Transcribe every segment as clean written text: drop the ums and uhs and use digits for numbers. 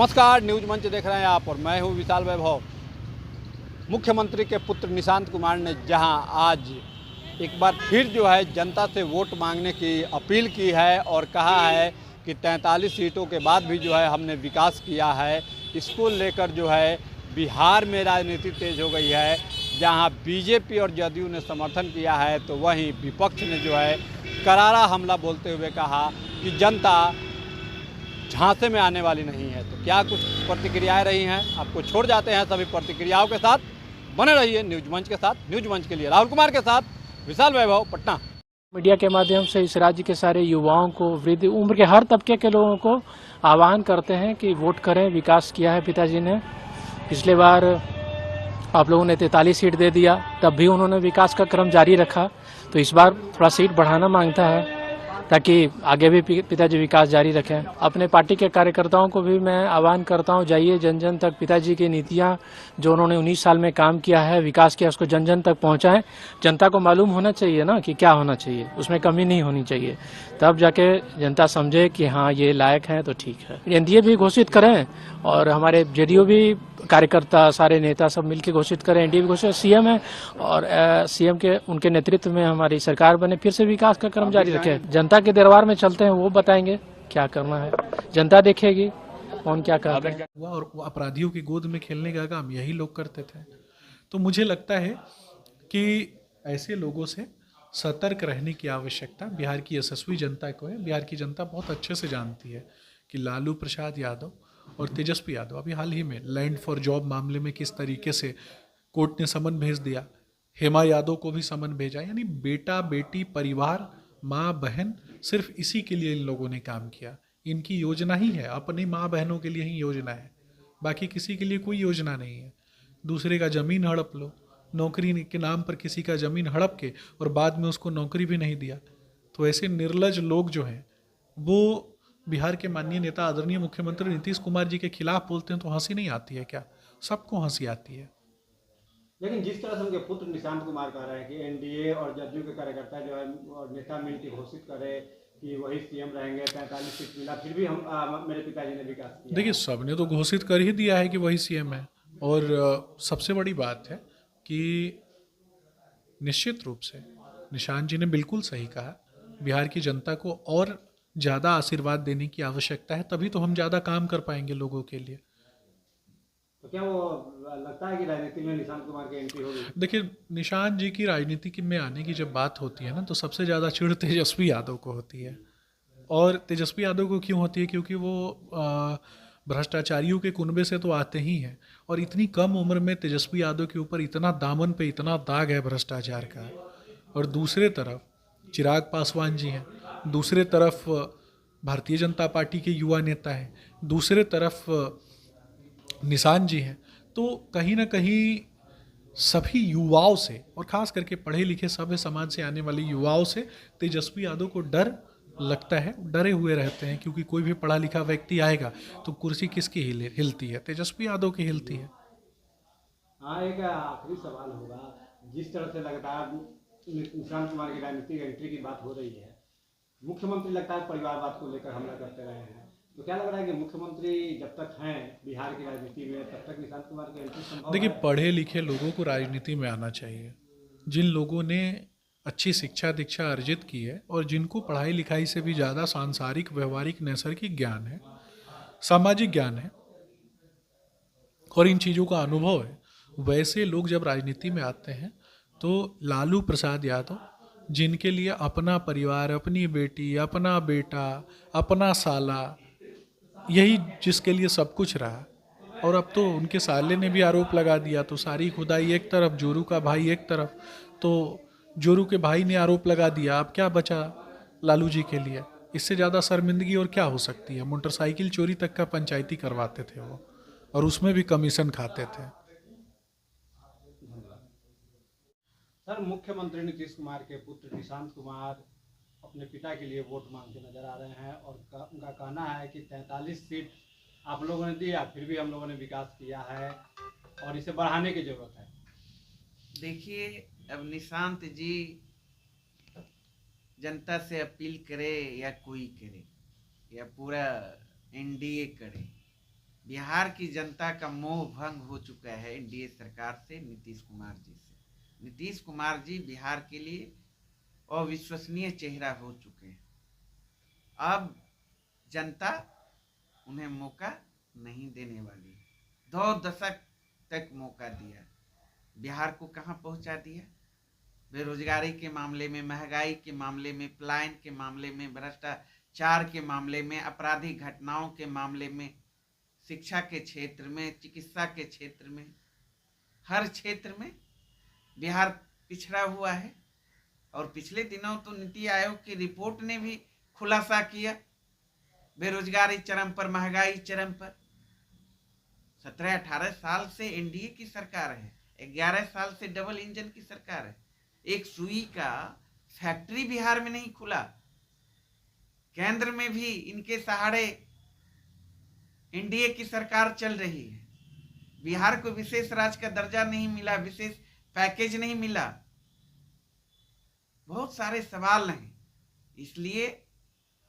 नमस्कार, न्यूज मंच देख रहे हैं आप और मैं हूं विशाल वैभव। मुख्यमंत्री के पुत्र निशांत कुमार ने जहां आज एक बार फिर जो है जनता से वोट मांगने की अपील की है और कहा है कि 43 सीटों के बाद भी जो है हमने विकास किया है। इसको लेकर जो है बिहार में राजनीति तेज हो गई है। जहां बीजेपी और जदयू ने समर्थन किया है तो वहीं विपक्ष ने जो है करारा हमला बोलते हुए कहा कि जनता झांसे में आने वाली नहीं है। तो क्या कुछ प्रतिक्रियाएं रही हैं, आपको छोड़ जाते हैं सभी प्रतिक्रियाओं के साथ। बने रहिए न्यूज मंच के साथ। न्यूज मंच के लिए राहुल कुमार के साथ विशाल वैभव, पटना। मीडिया के माध्यम से इस राज्य के सारे युवाओं को, वृद्ध उम्र के हर तबके के लोगों को आह्वान करते हैं कि वोट करें। विकास किया है पिताजी ने। पिछले बार आप लोगों ने 43 सीट दे दिया, तब भी उन्होंने विकास का क्रम जारी रखा। तो इस बार थोड़ा सीट बढ़ाना मांगता है ताकि आगे भी पिताजी विकास जारी रखें। अपने पार्टी के कार्यकर्ताओं को भी मैं आह्वान करता हूं, जाइए जन जन तक पिताजी की नीतियां जो उन्होंने 19 साल में काम किया है, विकास किया, उसको जन जन तक पहुंचाएं। जनता को मालूम होना चाहिए ना कि क्या होना चाहिए, उसमें कमी नहीं होनी चाहिए। तब जाके जनता समझे कि हाँ ये लायक है तो ठीक है। एनडीए भी घोषित करें और हमारे जेडीयू भी कार्यकर्ता, सारे नेता सब मिलकर घोषित करें। एनडीए भी घोषित, सीएम है और सीएम के उनके नेतृत्व में हमारी सरकार बने, फिर से विकास का क्रम जारी रखे। जनता के दरबार में चलते हैं, वो बताएंगे क्या करना है, जनता देखेगी कौन क्या कहता है। और अपराधियों की गोद में खेलने का काम यही लोग करते थे। तो मुझे लगता है कि ऐसे लोगों से सतर्क रहने की आवश्यकता बिहार की यशस्वी जनता को है। बिहार की जनता बहुत अच्छे से जानती है कि लालू प्रसाद यादव और तेजस्वी यादव अभी हाल ही में लैंड फॉर जॉब मामले में किस तरीके से कोर्ट ने समन भेज दिया, हेमा यादव को भी समन भेजा। यानी बेटा बेटी परिवार, माँ बहन, सिर्फ इसी के लिए इन लोगों ने काम किया। इनकी योजना ही है, अपनी माँ बहनों के लिए ही योजना है, बाकी किसी के लिए कोई योजना नहीं है। दूसरे का ज़मीन हड़प लो, नौकरी के नाम पर किसी का ज़मीन हड़प के और बाद में उसको नौकरी भी नहीं दिया। तो ऐसे निर्लज लोग जो हैं वो बिहार के माननीय नेता आदरणीय मुख्यमंत्री नीतीश कुमार जी के खिलाफ बोलते हैं तो हंसी नहीं आती है क्या? सबको हंसी आती है। लेकिन जिस तरह से उनके पुत्र निशांत कुमार कह रहे हैं कि एनडीए और जदयू के कार्यकर्ता जो है और नेता मिलकर घोषित करे कि वही सीएम रहेंगे, 43 सीट मिला, फिर भी हम मेरे पिताजी ने विकास किया। देखिए, सबने तो घोषित कर ही दिया है कि वही सीएम है। और सबसे बड़ी बात है कि निश्चित रूप से निशांत जी ने बिल्कुल सही कहा, बिहार की जनता को और ज़्यादा आशीर्वाद देने की आवश्यकता है, तभी तो हम ज़्यादा काम कर पाएंगे लोगों के लिए। तो क्या वो लगता है कि राजनीति में निशांत कुमार की एंट्री होगी? देखिए, निशांत जी की राजनीति में आने की जब बात होती है ना, तो सबसे ज़्यादा चिढ़ तेजस्वी यादव को होती है। और तेजस्वी यादव को क्यों होती है? क्योंकि वो भ्रष्टाचारियों के कुनबे से तो आते ही हैं, और इतनी कम उम्र में तेजस्वी यादव के ऊपर इतना दामन पे इतना दाग है भ्रष्टाचार का। और दूसरे तरफ चिराग पासवान जी हैं, दूसरे तरफ भारतीय जनता पार्टी के युवा नेता हैं, दूसरे तरफ निशांत जी हैं। तो कहीं ना कहीं सभी युवाओं से, और ख़ास करके पढ़े लिखे सभ्य समाज से आने वाले युवाओं से तेजस्वी यादव को डर लगता है, डरे हुए रहते हैं। क्योंकि कोई भी पढ़ा लिखा व्यक्ति आएगा तो कुर्सी किसकी हिलती है? तेजस्वी यादव की हिलती है। हाँ, एक आखिरी सवाल होगा। जिस तरह से लगातार निशांत कुमार की राजनीतिक एंट्री की बात हो रही है, मुख्यमंत्री लगता है परिवारवाद को लेकर हमला करते रहे हैं। तो क्या लग रहा है कि मुख्यमंत्री जब तक हैं बिहार की राजनीति में, तब तक निशांत कुमार की एंट्री संभव है? देखिए, पढ़े लिखे लोगों को राजनीति में आना चाहिए। जिन लोगों ने अच्छी शिक्षा दीक्षा अर्जित की है और जिनको पढ़ाई लिखाई से भी ज़्यादा सांसारिक, व्यवहारिक, नैसर्गिक ज्ञान है, सामाजिक ज्ञान है और इन चीज़ों का अनुभव है, वैसे लोग जब राजनीति में आते हैं तो लालू प्रसाद यादव, जिनके लिए अपना परिवार, अपनी बेटी, अपना बेटा, अपना साला, यही जिसके लिए सब कुछ रहा, और अब तो उनके साले ने भी आरोप लगा दिया। तो सारी खुदाई एक तरफ, जोरू का भाई एक तरफ। तो जोरू के भाई ने आरोप लगा दिया, अब क्या बचा लालू जी के लिए? इससे ज़्यादा शर्मिंदगी और क्या हो सकती है? मोटरसाइकिल चोरी तक का पंचायती करवाते थे वो, और उसमें भी कमीशन खाते थे। सर, मुख्यमंत्री नीतीश कुमार के पुत्र निशांत कुमार अपने पिता के लिए वोट मांगते नजर आ रहे हैं और उनका कहना है कि 43 सीट आप लोगों ने दिया, फिर भी हम लोगों ने विकास किया है और इसे बढ़ाने की जरूरत है। देखिए, अब निशांत जी जनता से अपील करे या कोई करे या पूरा एनडीए करे, बिहार की जनता का मोह भंग हो चुका है एनडीए सरकार से, नीतीश कुमार जी से। नीतीश कुमार जी बिहार के लिए अविश्वसनीय चेहरा हो चुके हैं। अब जनता उन्हें मौका नहीं देने वाली। 2 दशक तक मौका दिया, बिहार को कहाँ पहुंचा दिया? बेरोजगारी के मामले में, महंगाई के मामले में, पलायन के मामले में, भ्रष्टाचार के मामले में, आपराधिक घटनाओं के मामले में, शिक्षा के क्षेत्र में, चिकित्सा के क्षेत्र में, हर क्षेत्र में बिहार पिछड़ा हुआ है। और पिछले दिनों तो नीति आयोग की रिपोर्ट ने भी खुलासा किया, बेरोजगारी चरम पर, महंगाई चरम पर। 17-18 साल से एनडीए की सरकार है, 11 साल से डबल इंजन की सरकार है। एक सुई का फैक्ट्री बिहार में नहीं खुला। केंद्र में भी इनके सहारे एनडीए की सरकार चल रही है। बिहार को विशेष राज्य का दर्जा नहीं मिला, विशेष पैकेज नहीं मिला। बहुत सारे सवाल हैं। इसलिए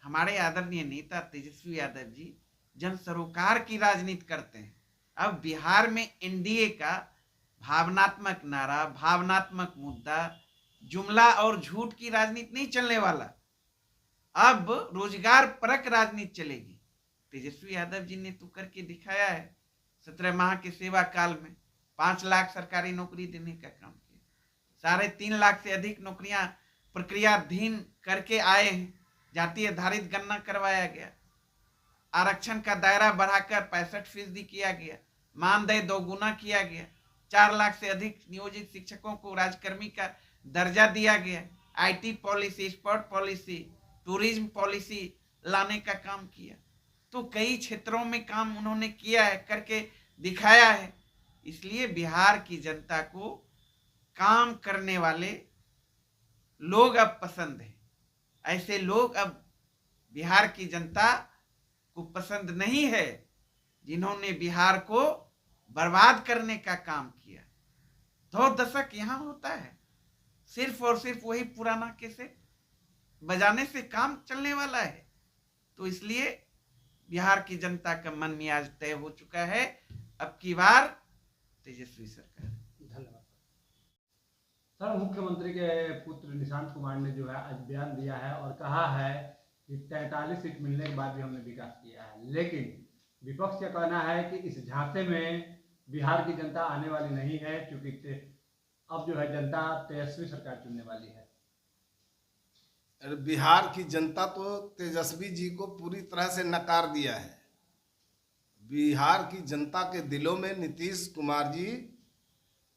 हमारे आदरणीय नेता तेजस्वी यादव जी जन सरोकार की राजनीति करते हैं। अब बिहार में एनडीए का भावनात्मक नारा, भावनात्मक मुद्दा, जुमला और झूठ की राजनीति नहीं चलने वाला। अब रोजगार परक राजनीति चलेगी। तेजस्वी यादव जी ने तो करके दिखाया है। 17 माह के सेवा काल में 5 लाख सरकारी नौकरी देने का काम किया। 3.5 लाख से अधिक नौकरियां प्रक्रियाधीन करके आए हैं। जाति आधारित गणना करवाया गया। आरक्षण का दायरा बढ़ाकर 65% किया गया। मानदेय 2 गुना किया गया। 4 लाख से अधिक नियोजित शिक्षकों को राजकर्मी का दर्जा दिया गया। IT policy, sport policy, tourism policy लाने का काम किया। तो कई क्षेत्रों में काम उन्होंने किया है, करके दिखाया है। इसलिए बिहार की जनता को काम करने वाले लोग अब पसंद है। ऐसे लोग अब बिहार की जनता को पसंद नहीं है जिन्होंने बिहार को बर्बाद करने का काम किया। 2 दशक यहां होता है, सिर्फ और सिर्फ वही पुराना कैसेट बजाने से काम चलने वाला है। तो इसलिए बिहार की जनता का मन मियाज तय हो चुका है। अब की बार तेजस्वी सरकार। धन्यवाद सर। मुख्यमंत्री के पुत्र निशांत कुमार ने जो है आज बयान दिया है और कहा है कि 43 सीट मिलने के बाद भी हमने विकास किया है। लेकिन विपक्ष का कहना है कि इस झांसे में बिहार की जनता आने वाली नहीं है, क्योंकि अब जो है जनता तेजस्वी सरकार चुनने वाली है। बिहार की जनता तो तेजस्वी जी को पूरी तरह से नकार दिया है। बिहार की जनता के दिलों में नीतीश कुमार जी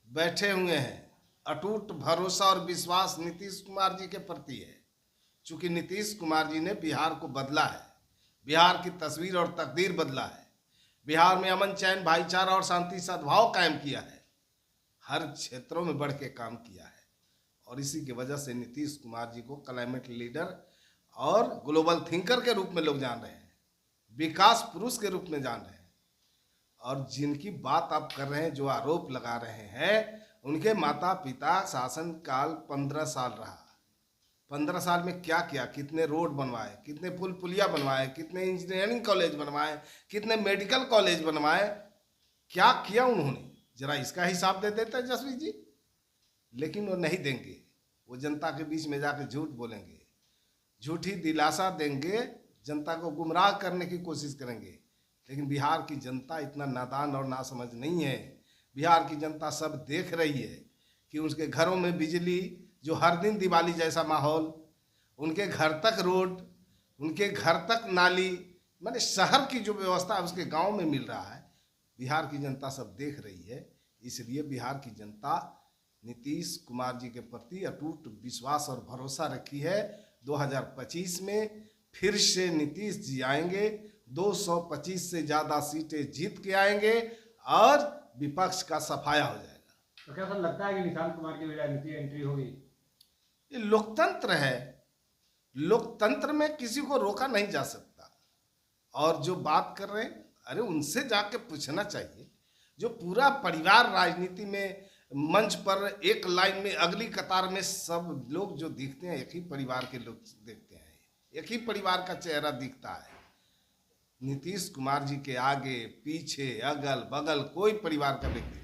बैठे हुए हैं। अटूट भरोसा और विश्वास नीतीश कुमार जी के प्रति है। चूंकि नीतीश कुमार जी ने बिहार को बदला है, बिहार की तस्वीर और तकदीर बदला है। बिहार में अमन, चैन, भाईचारा और शांति सद्भाव कायम किया है। हर क्षेत्रों में बढ़ के काम किया है। और इसी की वजह से नीतीश कुमार जी को क्लाइमेट लीडर और ग्लोबल थिंकर के रूप में लोग जान रहे हैं, विकास पुरुष के रूप में जान रहे हैं। और जिनकी बात आप कर रहे हैं, जो आरोप लगा रहे हैं, उनके माता पिता शासन काल 15 साल रहा। 15 साल में क्या किया? कितने रोड बनवाए, कितने पुल पुलिया बनवाए, कितने इंजीनियरिंग कॉलेज बनवाए, कितने मेडिकल कॉलेज बनवाए, क्या किया उन्होंने? जरा इसका हिसाब दे देते तेजस्वी जी। लेकिन वो नहीं देंगे। वो जनता के बीच में जाकर झूठ बोलेंगे, झूठी दिलासा देंगे, जनता को गुमराह करने की कोशिश करेंगे। लेकिन बिहार की जनता इतना नादान और नासमझ नहीं है। बिहार की जनता सब देख रही है कि उसके घरों में बिजली, जो हर दिन दिवाली जैसा माहौल, उनके घर तक रोड, उनके घर तक नाली, माने शहर की जो व्यवस्था है उसके गांव में मिल रहा है। बिहार की जनता सब देख रही है। इसलिए बिहार की जनता नीतीश कुमार जी के प्रति अटूट विश्वास और भरोसा रखी है। 2025 में फिर से नीतीश जी आएंगे, 225 से ज़्यादा सीटें जीत के आएंगे और विपक्ष का सफाया हो जाएगा। तो क्या सर लगता है कि निशांत कुमार की भी राजनीति एंट्री होगी? ये लोकतंत्र है। लोकतंत्र में किसी को रोका नहीं जा सकता। और जो बात कर रहे हैं, अरे उनसे जाके पूछना चाहिए। जो पूरा परिवार राजनीति में मंच पर एक लाइन में अगली कतार में सब लोग जो दिखते हैं, एक ही परिवार के लोग दिखते हैं, एक ही परिवार का चेहरा दिखता है। नीतीश कुमार जी के आगे पीछे अगल बगल कोई परिवार का व्यक्ति